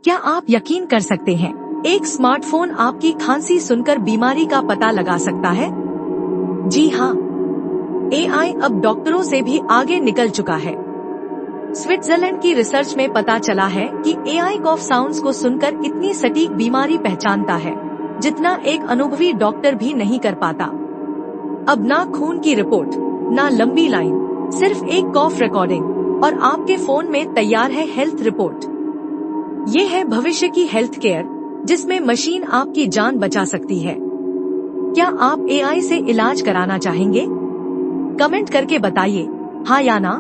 क्या आप यकीन कर सकते हैं, एक स्मार्टफोन आपकी खांसी सुनकर बीमारी का पता लगा सकता है? जी हाँ, एआई अब डॉक्टरों से भी आगे निकल चुका है। स्विट्जरलैंड की रिसर्च में पता चला है कि एआई कॉफ साउंड्स को सुनकर इतनी सटीक बीमारी पहचानता है, जितना एक अनुभवी डॉक्टर भी नहीं कर पाता। अब ना खून की रिपोर्ट, ना लंबी लाइन, सिर्फ एक कॉफ रिकॉर्डिंग और आपके फोन में तैयार है हेल्थ रिपोर्ट। ये है भविष्य की हेल्थ केयर, जिसमें मशीन आपकी जान बचा सकती है। क्या आप एआई से इलाज कराना चाहेंगे? कमेंट करके बताइए हाँ या ना।